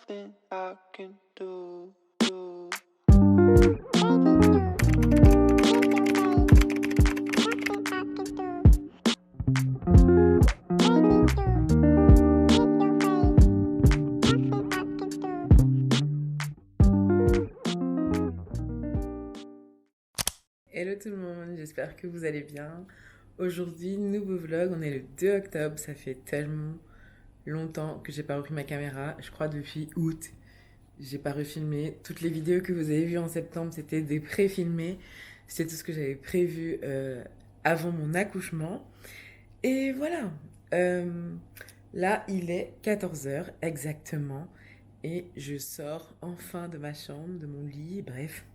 nothing I can do. Hello tout le monde, j'espère que vous allez bien. Aujourd'hui, nouveau vlog, on est le 2 octobre, ça fait tellement longtemps que j'ai pas repris ma caméra, je crois depuis août. J'ai pas refilmé. Toutes les vidéos que vous avez vues en septembre, c'était des pré-filmés. C'était tout ce que j'avais prévu avant mon accouchement. Et voilà. Euh, Là, il est 14h exactement. Et je sors enfin de ma chambre, de mon lit, bref.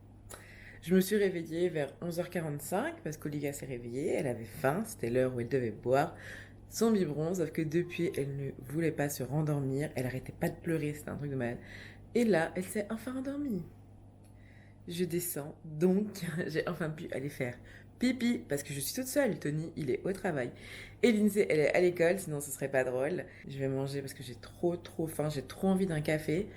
Je me suis réveillée vers 11h45 parce qu'Olivia s'est réveillée, elle avait faim, c'était l'heure où elle devait boire son biberon, sauf que depuis, elle ne voulait pas se rendormir, elle arrêtait pas de pleurer, c'était un truc de malade. Et là, elle s'est enfin endormie. Je descends, donc j'ai enfin pu aller faire pipi parce que je suis toute seule. Tony, il est au travail. Et Lindsay, elle est à l'école, sinon ce serait pas drôle. Je vais manger parce que j'ai trop faim, j'ai trop envie d'un café.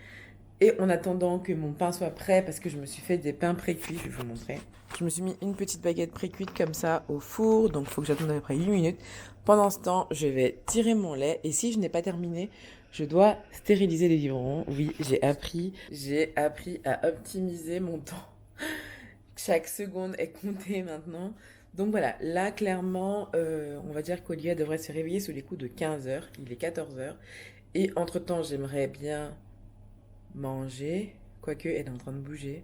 Et en attendant que mon pain soit prêt, parce que je me suis fait des pains pré-cuits, je vais vous montrer. Je me suis mis une petite baguette pré-cuite comme ça au four, donc il faut que j'attende à peu près 8 minutes. Pendant ce temps, je vais tirer mon lait, et si je n'ai pas terminé, je dois stériliser les biberons. Oui, j'ai appris à optimiser mon temps. Chaque seconde est comptée maintenant. Donc voilà, là clairement, on va dire qu'Olivia devrait se réveiller sous les coups de 15h, il est 14h. Et entre-temps, j'aimerais bien manger, quoique elle est en train de bouger,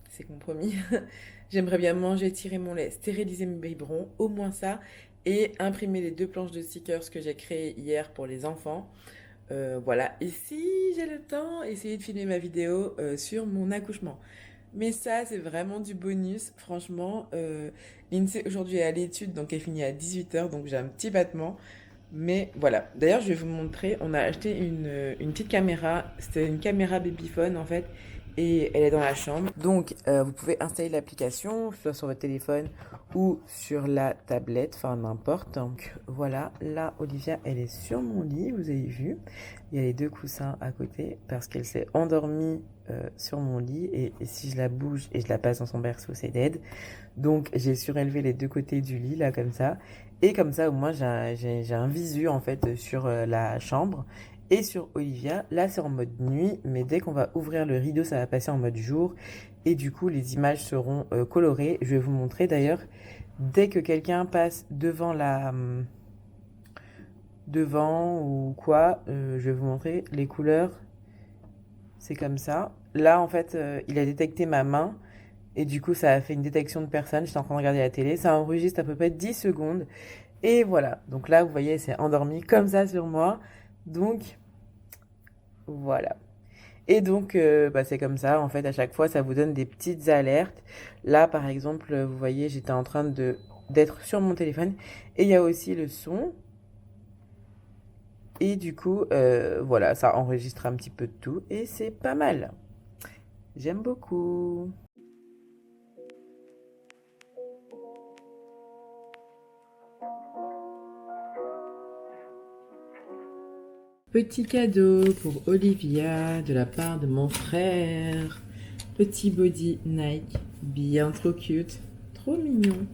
c'est compromis. J'aimerais bien manger, tirer mon lait, stériliser mes biberons, au moins ça, et imprimer les 2 planches de stickers que j'ai créées hier pour les enfants. Voilà, et si j'ai le temps, essayer de filmer ma vidéo sur mon accouchement. Mais ça, c'est vraiment du bonus, franchement. Lindsay aujourd'hui est à l'étude, donc elle finit à 18h, donc j'ai un petit battement. Mais voilà. D'ailleurs, je vais vous montrer. On a acheté une petite caméra. C'était une caméra babyphone en fait. Et elle est dans la chambre. Donc, vous pouvez installer l'application, soit sur votre téléphone ou sur la tablette, enfin n'importe. Donc voilà, là, Olivia, elle est sur mon lit, vous avez vu. Il y a les 2 coussins à côté parce qu'elle s'est endormie sur mon lit. Et si je la bouge et je la passe dans son berceau, c'est dead. Donc, j'ai surélevé les 2 côtés du lit, là, comme ça. Et comme ça, au moins, j'ai un visu, en fait, sur la chambre et sur Olivia. Là, c'est en mode nuit, mais dès qu'on va ouvrir le rideau, ça va passer en mode jour. Et du coup, les images seront colorées. Je vais vous montrer, d'ailleurs, dès que quelqu'un passe devant devant ou quoi, je vais vous montrer les couleurs. C'est comme ça. Là, en fait, il a détecté ma main. Et du coup, ça a fait une détection de personne. J'étais en train de regarder la télé. Ça enregistre à peu près 10 secondes. Et voilà. Donc là, vous voyez, elle s'est endormie comme ça sur moi. Donc, voilà. Et donc, bah, c'est comme ça. En fait, à chaque fois, ça vous donne des petites alertes. Là, par exemple, vous voyez, j'étais en train d'être sur mon téléphone. Et il y a aussi le son. Et du coup, voilà, ça enregistre un petit peu de tout. Et c'est pas mal. J'aime beaucoup. Petit cadeau pour Olivia de la part de mon frère. Petit body Nike, bien trop cute, trop mignon.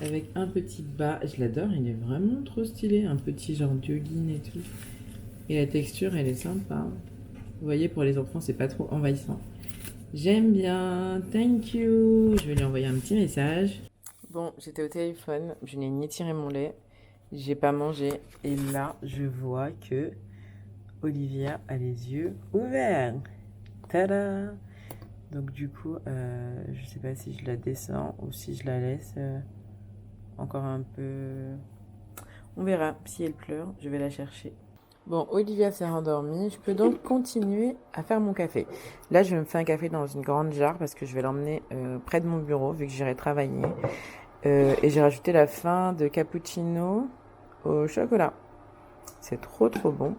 Avec un petit bas, je l'adore, il est vraiment trop stylé. Un petit genre jogging et tout. Et la texture, elle est sympa. Vous voyez, pour les enfants, c'est pas trop envahissant. J'aime bien, thank you. Je vais lui envoyer un petit message. Bon, j'étais au téléphone, je n'ai ni tiré mon lait, j'ai pas mangé. Et là, je vois que Olivia a les yeux ouverts. Tada! Donc du coup, je sais pas si je la descends ou si je la laisse encore un peu. On verra. Si elle pleure, je vais la chercher. Bon, Olivia s'est rendormie. Je peux donc continuer à faire mon café. Là, je vais me faire un café dans une grande jarre parce que je vais l'emmener près de mon bureau vu que j'irai travailler. Et j'ai rajouté la fin de cappuccino au chocolat. C'est trop bon.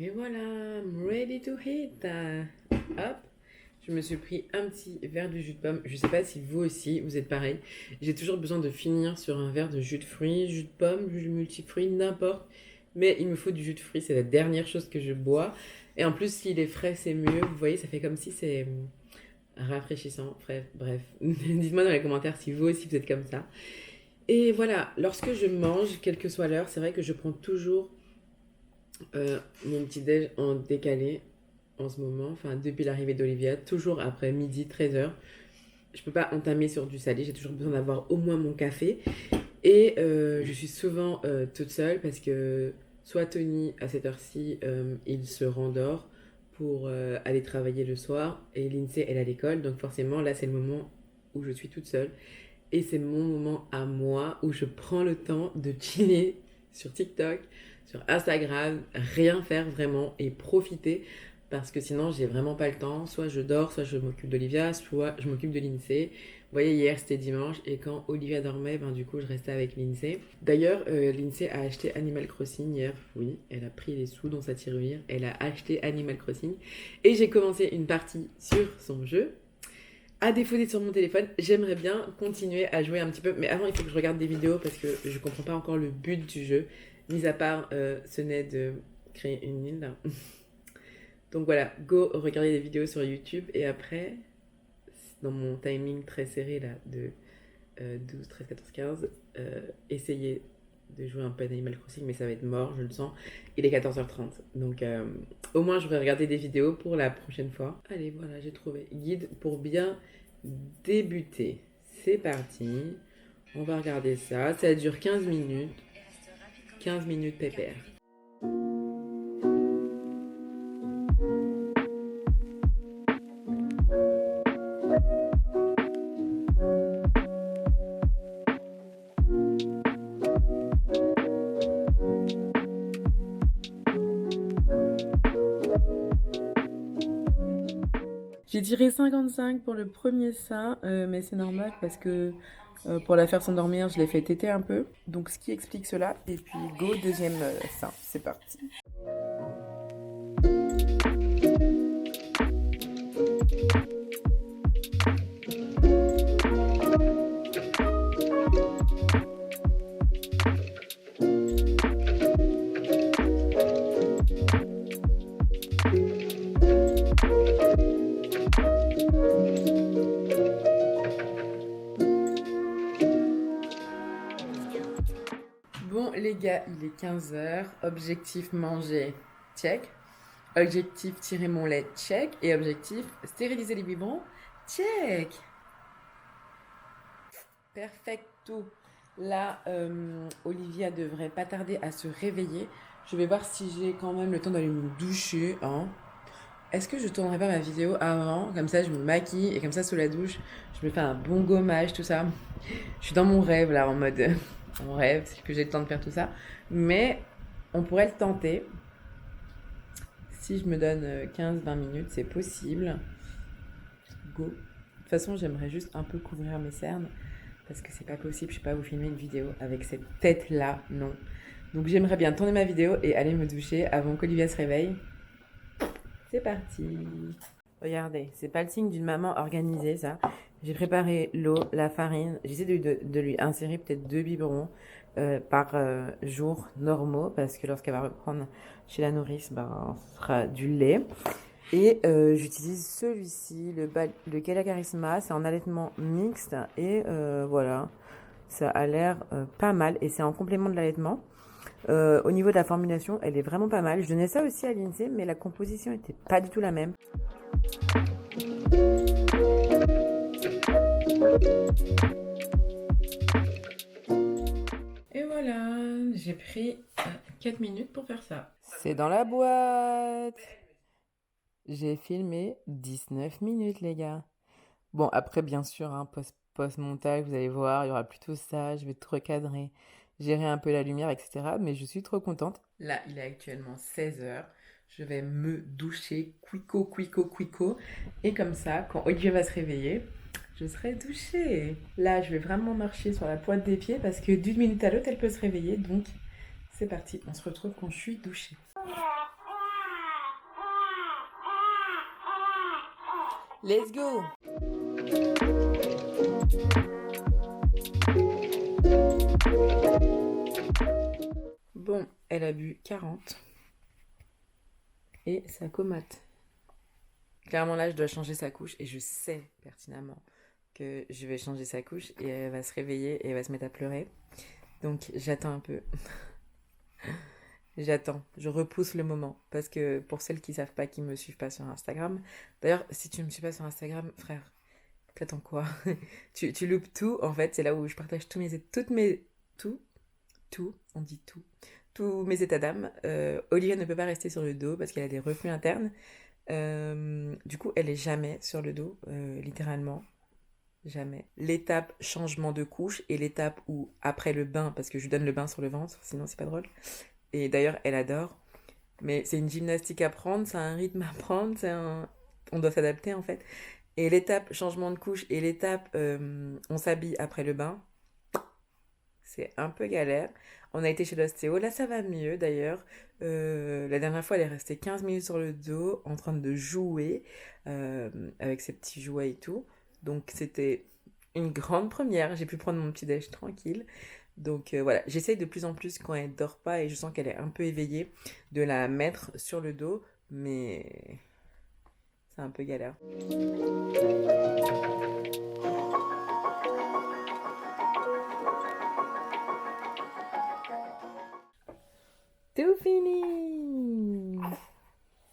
Et voilà, I'm ready to hit. Hop, Je me suis pris un petit verre de jus de pomme. Je sais pas si vous aussi, vous êtes pareil. J'ai toujours besoin de finir sur un verre de jus de fruits, jus de pomme, jus de multifruits, n'importe. Mais il me faut du jus de fruits, c'est la dernière chose que je bois. Et en plus, s'il est frais, c'est mieux. Vous voyez, ça fait comme si c'est rafraîchissant. Bref. Dites-moi dans les commentaires si vous aussi vous êtes comme ça. Et voilà, lorsque je mange, quelle que soit l'heure, c'est vrai que je prends toujours mon petit déj en décalé en ce moment, enfin depuis l'arrivée d'Olivia, toujours après midi 13h. Je peux pas entamer sur du salé, j'ai toujours besoin d'avoir au moins mon café. Et je suis souvent toute seule parce que soit Tony, à cette heure-ci, il se rendort pour aller travailler le soir et Lindsay, elle est à l'école. Donc forcément, là, c'est le moment où je suis toute seule. Et c'est mon moment à moi où je prends le temps de chiller sur TikTok, sur Instagram, rien faire vraiment et profiter parce que sinon j'ai vraiment pas le temps. Soit je dors, soit je m'occupe d'Olivia, soit je m'occupe de Lindsay. Vous voyez, hier c'était dimanche et quand Olivia dormait, ben, du coup je restais avec Lindsay. D'ailleurs, Lindsay a acheté Animal Crossing hier. Oui, elle a pris les sous dans sa tirelire. Elle a acheté Animal Crossing et j'ai commencé une partie sur son jeu. À défaut d'être sur mon téléphone, j'aimerais bien continuer à jouer un petit peu. Mais avant, il faut que je regarde des vidéos parce que je comprends pas encore le but du jeu. Mis à part, ce n'est de créer une île. Donc voilà, go regarder des vidéos sur YouTube. Et après, dans mon timing très serré là, de 12, 13, 14, 15, essayer de jouer un peu à Animal Crossing, mais ça va être mort, je le sens. Il est 14h30, donc au moins je vais regarder des vidéos pour la prochaine fois. Allez, voilà, j'ai trouvé guide pour bien débuter. C'est parti, on va regarder ça. Ça dure 15 minutes, 15 minutes pépère. J'ai tiré 55 pour le premier sein, mais c'est normal parce que pour la faire s'endormir, je l'ai fait téter un peu. Donc ce qui explique cela. Et puis go, deuxième sein, c'est parti. Bon les gars, il est 15h, objectif manger, check. Objectif tirer mon lait, check. Et objectif stériliser les biberons, check. Perfecto. Là, Olivia devrait pas tarder à se réveiller. Je vais voir si j'ai quand même le temps d'aller me doucher. Hein. Est-ce que je tournerai pas ma vidéo avant? Comme ça, je me maquille et comme ça, sous la douche, je me fais un bon gommage, tout ça. Je suis dans mon rêve là, en mode mon rêve, c'est que j'ai le temps de faire tout ça. Mais on pourrait le tenter. Si je me donne 15-20 minutes, c'est possible. Go. De toute façon, j'aimerais juste un peu couvrir mes cernes parce que c'est pas possible, je peux pas vous filmer une vidéo avec cette tête là, non. Donc j'aimerais bien tourner ma vidéo et aller me doucher avant qu'Olivia se réveille. C'est parti. Regardez, c'est pas le signe d'une maman organisée ça. J'ai préparé l'eau, la farine. J'essaie de lui insérer peut-être 2 biberons par jour normaux parce que lorsqu'elle va reprendre chez la nourrice, ben, ce sera du lait. Et j'utilise celui-ci, le Gala Charisma, c'est en allaitement mixte et voilà, ça a l'air pas mal et c'est en complément de l'allaitement. Au niveau de la formulation, elle est vraiment pas mal. Je donnais ça aussi à Lindsay, mais la composition était pas du tout la même. Et voilà, j'ai pris 4 minutes pour faire ça. C'est dans la boîte. J'ai filmé 19 minutes, les gars. Bon, après, bien sûr, hein, post-montage, vous allez voir, il y aura plutôt ça, je vais tout recadrer, gérer un peu la lumière, etc. Mais je suis trop contente. Là, il est actuellement 16h. Je vais me doucher, quico. Et comme ça, quand Olivier va se réveiller, je serai douchée. Là, je vais vraiment marcher sur la pointe des pieds parce que d'une minute à l'autre, elle peut se réveiller. Donc, c'est parti. On se retrouve quand je suis douchée. Let's go. Bon, elle a bu 40 et ça comate. Clairement là, je dois changer sa couche et je sais pertinemment que je vais changer sa couche et elle va se réveiller et elle va se mettre à pleurer. Donc j'attends un peu. J'attends, je repousse le moment. Parce que pour celles qui savent pas, qui me suivent pas sur Instagram, d'ailleurs, si tu me suis pas sur Instagram, frère, t'attends quoi? tu loupes tout, en fait, c'est là où je partage on dit tout, tous mes états d'âme. Olivia ne peut pas rester sur le dos parce qu'elle a des reflux internes. Du coup, elle est jamais sur le dos, littéralement. Jamais. L'étape changement de couche et l'étape où, après le bain, parce que je lui donne le bain sur le ventre, sinon c'est pas drôle. Et d'ailleurs, elle adore. Mais c'est une gymnastique à prendre, c'est un rythme à prendre, on doit s'adapter en fait. Et l'étape changement de couche et l'étape on s'habille après le bain, c'est un peu galère. On a été chez l'ostéo, là ça va mieux d'ailleurs. La dernière fois, elle est restée 15 minutes sur le dos en train de jouer avec ses petits jouets et tout. Donc c'était une grande première. J'ai pu prendre mon petit déj tranquille. Donc voilà, j'essaye de plus en plus quand elle dort pas et je sens qu'elle est un peu éveillée de la mettre sur le dos, mais c'est un peu galère. Tout fini.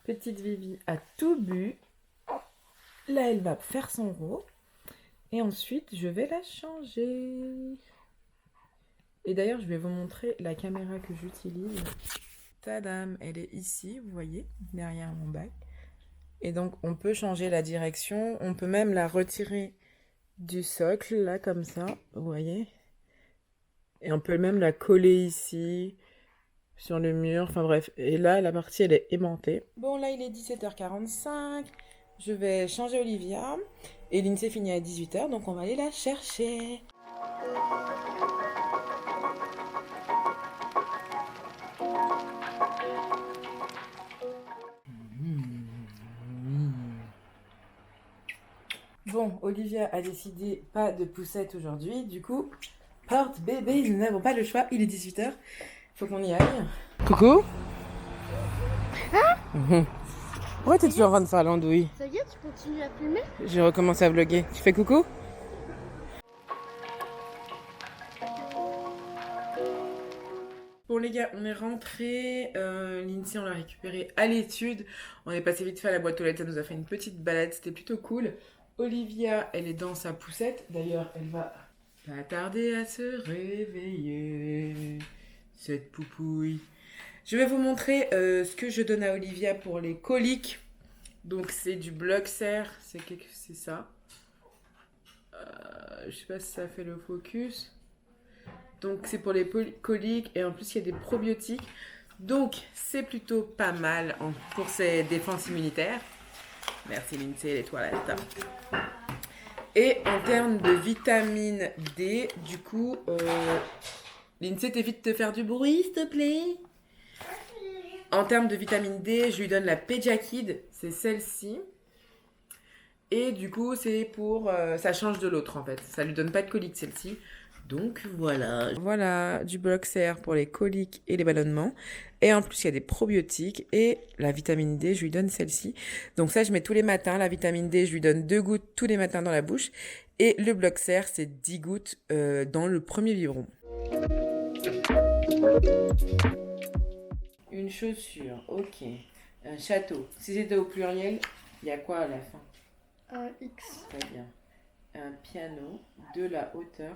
Petite Vivi a tout bu. Là, elle va faire son rot. Et ensuite, je vais la changer. Et d'ailleurs, je vais vous montrer la caméra que j'utilise. Tadam, elle est ici, vous voyez, derrière mon bac. Et donc, on peut changer la direction. On peut même la retirer du socle, là, comme ça, vous voyez. Et on peut même la coller ici, sur le mur. Enfin bref, et là, la partie, elle est aimantée. Bon, là, il est 17h45. Je vais changer Olivia. Et l'INSEE finit à 18h, donc on va aller la chercher. Bon, Olivia a décidé pas de poussette aujourd'hui, du coup, porte bébé, nous n'avons pas le choix, il est 18h, faut qu'on y aille. Coucou. Pourquoi t'es toujours en train de faire l'andouille? Ça y est, tu continues à filmer? J'ai recommencé à vlogger. Tu fais coucou? Bon les gars, on est rentrés, l'INSEE on l'a récupéré à l'étude, on est passé vite fait à la boîte aux lettres, ça nous a fait une petite balade, c'était plutôt cool. Olivia, elle est dans sa poussette, d'ailleurs elle va pas tarder à se réveiller, cette poupouille. Je vais vous montrer ce que je donne à Olivia pour les coliques. Donc c'est du Bloxer, c'est ça. Je sais pas si ça fait le focus. Donc c'est pour les coliques et en plus il y a des probiotiques. Donc c'est plutôt pas mal pour ses défenses immunitaires. Merci l'INSEE, les toilettes. Et en termes de vitamine D, du coup, l'INSEE t'évite de faire du bruit, s'il te plaît. En termes de vitamine D, je lui donne la Pejakid, c'est celle-ci. Et du coup, c'est pour... ça change de l'autre, en fait. Ça lui donne pas de colique, celle-ci. Donc, voilà. Voilà, du Bloxer pour les coliques et les ballonnements. Et en plus, il y a des probiotiques. Et la vitamine D, je lui donne celle-ci. Donc ça, je mets tous les matins. La vitamine D, je lui donne 2 gouttes tous les matins dans la bouche. Et le Bloxer, c'est 10 gouttes dans le premier biberon. Une chaussure, ok. Un château. Si c'était au pluriel, il y a quoi à la fin? Un X. Très bien. Un piano, de la hauteur.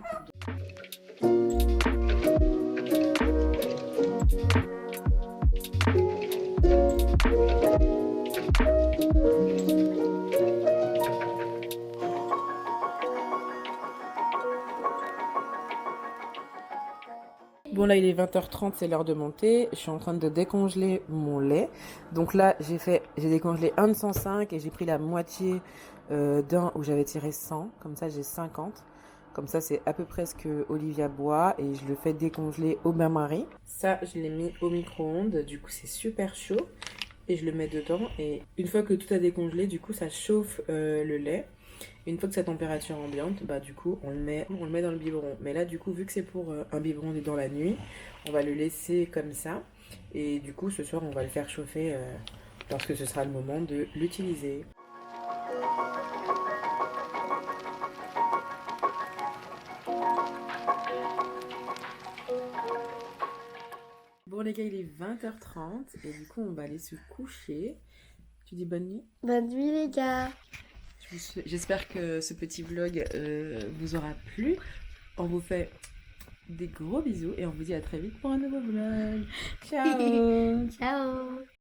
Bon là il est 20h30, c'est l'heure de monter. Je suis en train de décongeler mon lait. Donc là j'ai décongelé un de 105 et j'ai pris la moitié d'un où j'avais tiré 100. Comme ça j'ai 50. Comme ça c'est à peu près ce que Olivia boit et je le fais décongeler au bain-marie. Ça je l'ai mis au micro-ondes, du coup c'est super chaud. et je le mets dedans. Et une fois que tout a décongelé, du coup, ça chauffe le lait. Une fois que c'est à température ambiante, bah du coup, on le met dans le biberon. Mais là, du coup, vu que c'est pour un biberon dans la nuit, on va le laisser comme ça. Et du coup, ce soir, on va le faire chauffer lorsque ce sera le moment de l'utiliser. Bon les gars, il est 20h30 et du coup on va aller se coucher. Tu dis bonne nuit? Bonne nuit les gars. J'espère que ce petit vlog vous aura plu. On vous fait des gros bisous et on vous dit à très vite pour un nouveau vlog. Ciao. Ciao.